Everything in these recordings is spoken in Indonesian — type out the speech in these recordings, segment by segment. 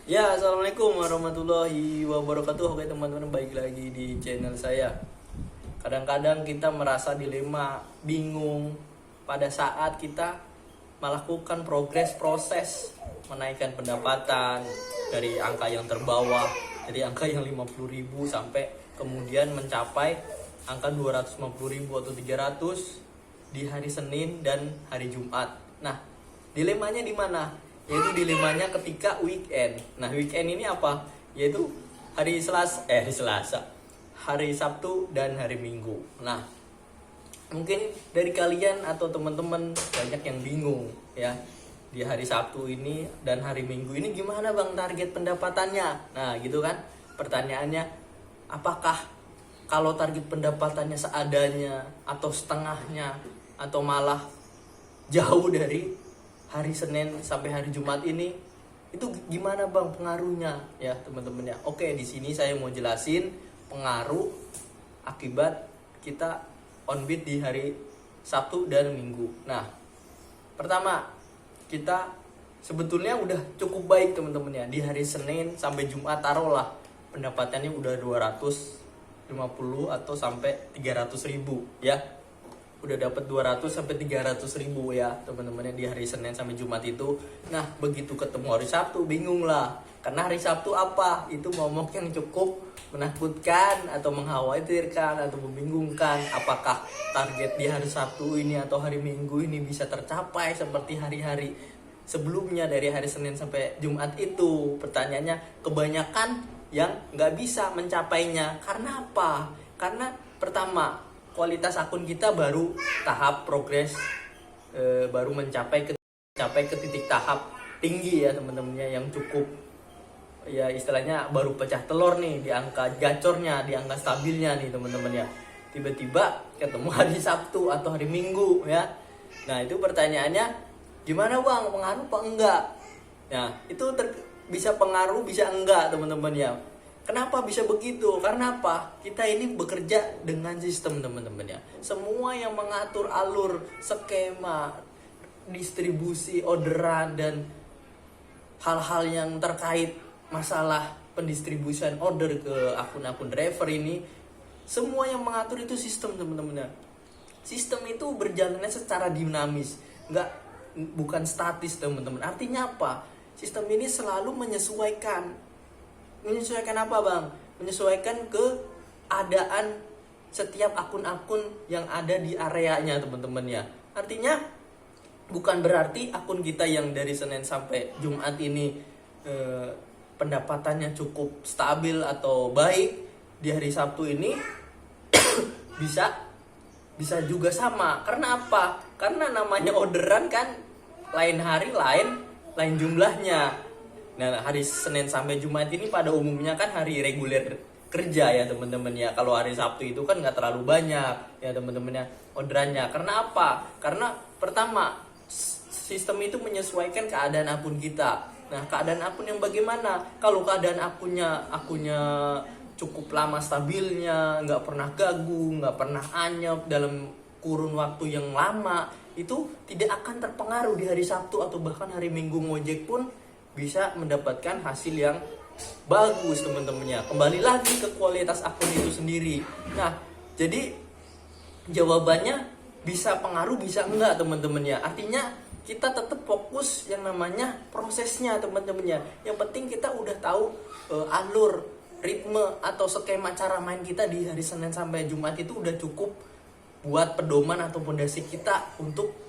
Ya, assalamualaikum warahmatullahi wabarakatuh. Oke teman-teman, baik lagi di channel saya. Kadang-kadang kita merasa dilema, bingung pada saat kita melakukan proses menaikkan pendapatan dari angka yang terbawah, dari angka yang 50.000 sampai kemudian mencapai angka 250.000 atau 300 di hari Senin dan hari Jumat. Nah, dilemanya di mana? Yaitu dilemanya ketika weekend. Nah, weekend ini apa? Yaitu hari Selasa, hari Sabtu dan hari Minggu. Nah, mungkin dari kalian atau teman-teman banyak yang bingung ya. Di hari Sabtu ini dan hari Minggu ini gimana Bang target pendapatannya? Nah, gitu kan. Pertanyaannya, apakah kalau target pendapatannya seadanya atau setengahnya atau malah jauh dari hari Senin sampai hari Jumat ini, itu gimana Bang pengaruhnya ya teman-teman ya. Oke, di sini saya mau jelasin pengaruh akibat kita on beat di hari Sabtu dan Minggu. Nah, pertama, kita sebetulnya udah cukup baik teman-teman ya. Di hari Senin sampai Jumat taruhlah pendapatannya udah 250 atau sampai 300.000 ya. Udah dapat 200 sampai 300.000 ya teman-teman di hari Senin sampai Jumat itu. Nah, begitu ketemu hari Sabtu bingung lah. Karena hari Sabtu apa? Itu momok yang cukup menakutkan atau mengkhawatirkan atau membingungkan. Apakah target di hari Sabtu ini atau hari Minggu ini bisa tercapai seperti hari-hari sebelumnya dari hari Senin sampai Jumat itu? Pertanyaannya, kebanyakan yang nggak bisa mencapainya. Karena apa? Karena pertama, kualitas akun kita baru tahap progres, baru mencapai ke titik tahap tinggi ya teman-temannya, yang cukup ya istilahnya baru pecah telur nih di angka gacornya, di angka stabilnya nih teman-teman ya. Tiba-tiba ketemu hari Sabtu atau hari Minggu ya. Nah, itu pertanyaannya, gimana Bang, pengaruh apa enggak? Nah, itu bisa pengaruh bisa enggak teman-teman ya. Kenapa bisa begitu? Karena apa? Kita ini bekerja dengan sistem teman-teman ya. Semua yang mengatur alur, skema, distribusi orderan dan hal-hal yang terkait masalah pendistribusian order ke akun-akun driver ini, semua yang mengatur itu sistem teman-teman ya. Sistem itu berjalannya secara dinamis, bukan statis teman-teman. Artinya apa? Sistem ini selalu menyesuaikan apa Bang? Menyesuaikan keadaan setiap akun-akun yang ada di areanya teman-teman ya. Artinya bukan berarti akun kita yang dari Senin sampai Jumat ini pendapatannya cukup stabil atau baik, di hari Sabtu ini bisa juga sama. Karena apa? Karena namanya orderan kan, lain hari lain jumlahnya. Nah, hari Senin sampai Jumat ini pada umumnya kan hari reguler kerja ya teman-teman ya. Kalau hari Sabtu itu kan nggak terlalu banyak ya teman-teman ya orderannya. Karena apa? Karena pertama, sistem itu menyesuaikan keadaan akun kita. Nah, keadaan akun yang bagaimana? Kalau keadaan akunnya cukup lama stabilnya, nggak pernah gagu, nggak pernah anyep dalam kurun waktu yang lama, itu tidak akan terpengaruh di hari Sabtu atau bahkan hari Minggu ngojek pun bisa mendapatkan hasil yang bagus teman-temannya. Kembali lagi ke kualitas akun itu sendiri. Nah, jadi jawabannya bisa pengaruh bisa enggak teman-temannya. Artinya kita tetap fokus yang namanya prosesnya teman-temannya. Yang penting kita udah tahu alur, ritme atau skema cara main kita di hari Senin sampai Jumat itu udah cukup buat pedoman atau pondasi kita untuk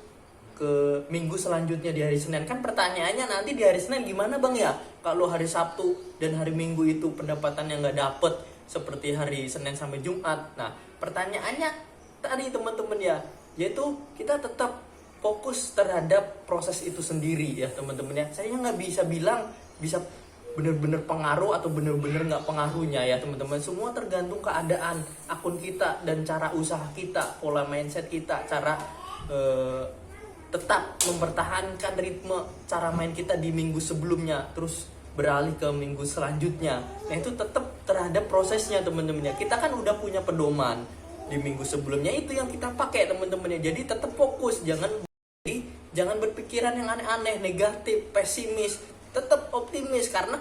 ke minggu selanjutnya di hari Senin. Kan pertanyaannya, nanti di hari Senin gimana Bang ya? Kalau hari Sabtu dan hari Minggu itu pendapatannya nggak dapet seperti hari Senin sampai Jumat. Nah, pertanyaannya tadi teman-teman ya, yaitu kita tetap fokus terhadap proses itu sendiri ya teman-teman ya. Saya nggak bisa bilang bisa bener-bener pengaruh atau bener-bener nggak pengaruhnya ya teman-teman. Semua tergantung keadaan akun kita dan cara usaha kita, pola mindset kita, cara tetap mempertahankan ritme cara main kita di minggu sebelumnya terus beralih ke minggu selanjutnya. Nah, itu tetap terhadap prosesnya teman-teman ya. Kita kan udah punya pedoman di minggu sebelumnya, itu yang kita pakai teman-teman ya. Jadi tetap fokus, jangan berpikiran yang aneh-aneh, negatif, pesimis, tetap optimis karena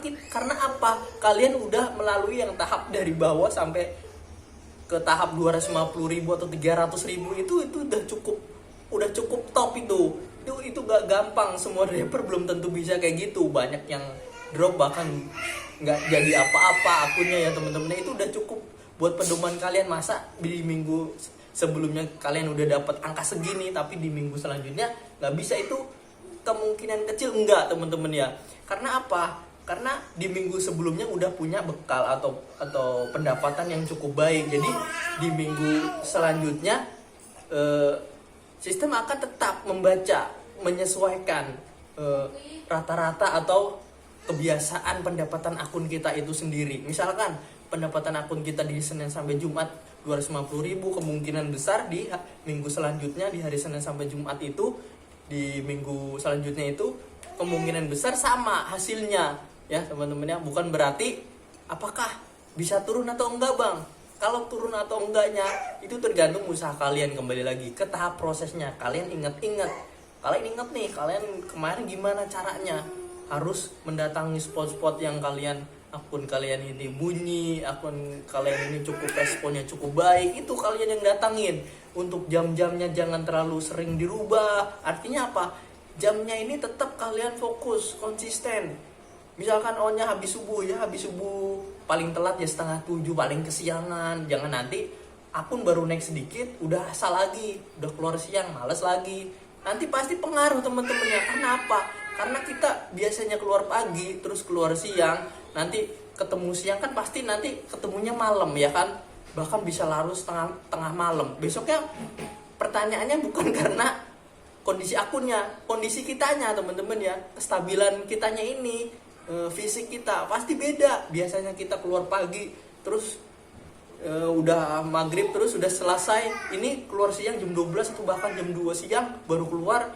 apa? Kalian udah melalui yang tahap dari bawah sampai ke tahap 250.000 atau 300.000 itu udah cukup top itu gak gampang. Semua rapper belum tentu bisa kayak gitu, banyak yang drop bahkan nggak jadi apa-apa akunnya ya teman-teman. Itu udah cukup buat pedoman kalian. Masa di minggu sebelumnya kalian udah dapat angka segini tapi di minggu selanjutnya nggak bisa? Itu kemungkinan kecil enggak teman-teman ya. Karena apa? Karena di minggu sebelumnya udah punya bekal atau pendapatan yang cukup baik. Jadi di minggu selanjutnya sistem akan tetap membaca, menyesuaikan rata-rata atau kebiasaan pendapatan akun kita itu sendiri. Misalkan pendapatan akun kita di Senin sampai Jumat 250.000, kemungkinan besar di minggu selanjutnya di hari Senin sampai Jumat itu, di minggu selanjutnya itu kemungkinan besar sama hasilnya ya teman-teman ya. Bukan berarti apakah bisa turun atau enggak bang. Kalau turun atau enggaknya itu tergantung usaha kalian. Kembali lagi ke tahap prosesnya. Kalian ingat nih, kalian kemarin gimana caranya? Harus mendatangi spot-spot yang akun kalian ini bunyi, akun kalian ini cukup responnya cukup baik, itu kalian yang datangin. Untuk jam-jamnya jangan terlalu sering dirubah. Artinya apa? Jamnya ini tetap kalian fokus, konsisten. Misalkan onnya habis subuh paling telat ya 6:30, paling kesiangan. Jangan nanti akun baru naik sedikit udah asal lagi, udah keluar siang, males lagi. Nanti pasti pengaruh teman-teman ya. Karena apa? Karena kita biasanya keluar pagi terus keluar siang, nanti ketemu siang kan pasti nanti ketemunya malam ya kan, bahkan bisa larut tengah malam. Besoknya pertanyaannya bukan karena kondisi akunnya, kondisi kitanya teman-teman ya, kestabilan kitanya ini, fisik kita pasti beda. Biasanya kita keluar pagi terus udah maghrib terus udah selesai, ini keluar siang jam 12 atau bahkan jam 2 siang baru keluar,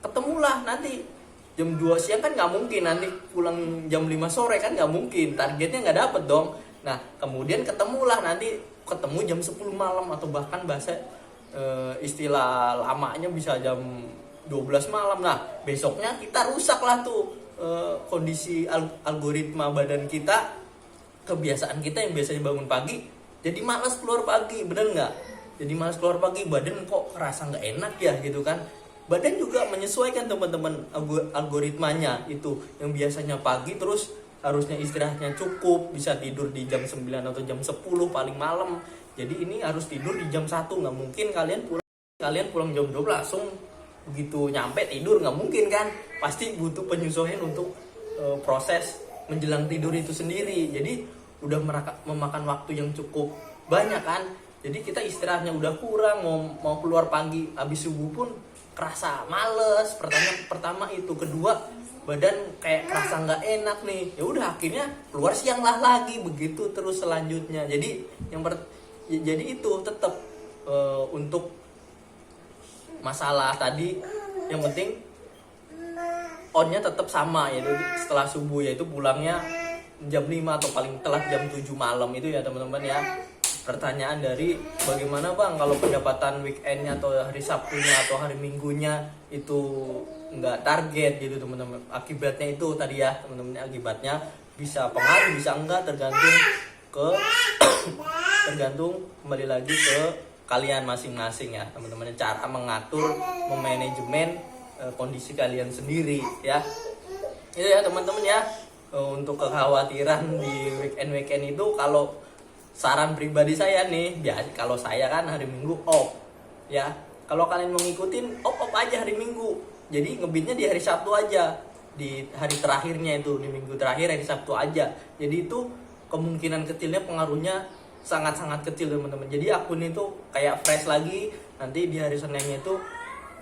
ketemulah nanti jam 2 siang kan nggak mungkin, nanti pulang jam 5 sore kan nggak mungkin, targetnya nggak dapet dong. Nah kemudian ketemu jam 10 malam atau bahkan bahasa istilah lamanya bisa jam 12 malam. Nah besoknya kita rusak lah tuh kondisi algoritma badan kita, kebiasaan kita yang biasanya bangun pagi jadi malas keluar pagi, bener nggak? Jadi malas keluar pagi, badan kok kerasa nggak enak ya gitu kan. Badan juga menyesuaikan teman-teman algoritmanya itu, yang biasanya pagi terus harusnya istirahatnya cukup, bisa tidur di jam 9 atau jam 10 paling malam. Jadi ini harus tidur di jam 1, nggak mungkin kalian pulang jam 12 langsung begitu nyampe tidur, nggak mungkin kan. Pasti butuh penyesuaian untuk proses menjelang tidur itu sendiri. Jadi udah memakan waktu yang cukup banyak kan. Jadi kita istirahatnya udah kurang, mau keluar pagi habis subuh pun kerasa males. Pertama itu, kedua badan kayak kerasa nggak enak nih. Ya udah akhirnya keluar siang lagi, begitu terus selanjutnya. Jadi jadi itu tetap untuk masalah tadi yang penting onnya tetap sama, yaitu setelah subuh, yaitu pulangnya jam 5 atau paling telat jam 7 malam itu ya teman-teman ya. Pertanyaan dari bagaimana bang kalau pendapatan weekendnya atau hari Sabtunya atau hari Minggunya itu nggak target gitu teman-teman. Akibatnya itu tadi ya teman-teman, akibatnya bisa pengaruh bisa enggak, tergantung kembali lagi ke kalian masing-masing ya teman-teman, cara mengatur, memanajemen kondisi kalian sendiri ya. Itu ya teman-teman ya, untuk kekhawatiran di weekend itu. Kalau saran pribadi saya nih, kalau saya kan hari Minggu off ya. Kalau kalian mau ngikutin off aja hari Minggu, jadi ngebitnya di hari Sabtu aja, di hari terakhirnya itu, di minggu terakhir hari Sabtu aja. Jadi itu kemungkinan kecilnya pengaruhnya sangat-sangat kecil teman-teman. Jadi akun itu kayak fresh lagi, nanti di hari Seninnya itu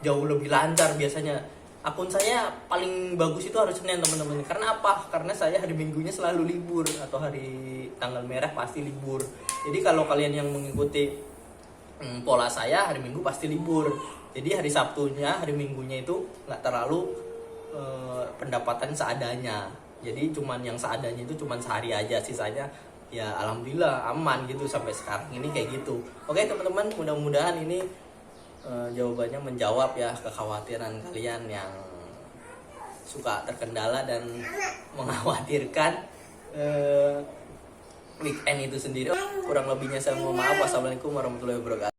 jauh lebih lancar biasanya. Akun saya paling bagus itu hari Senin teman-teman. Karena apa? Karena saya hari Minggunya selalu libur, atau hari tanggal merah pasti libur. Jadi kalau kalian yang mengikuti pola saya, hari Minggu pasti libur. Jadi hari Sabtunya, hari Minggunya itu nggak terlalu pendapatan seadanya. Jadi cuman yang seadanya itu cuman sehari aja, sisanya ya alhamdulillah aman gitu sampai sekarang ini kayak gitu. Oke teman-teman, mudah-mudahan ini jawabannya menjawab ya kekhawatiran kalian yang suka terkendala dan mengkhawatirkan weekend itu sendiri. Kurang lebihnya saya mohon maaf. Wassalamualaikum warahmatullahi wabarakatuh.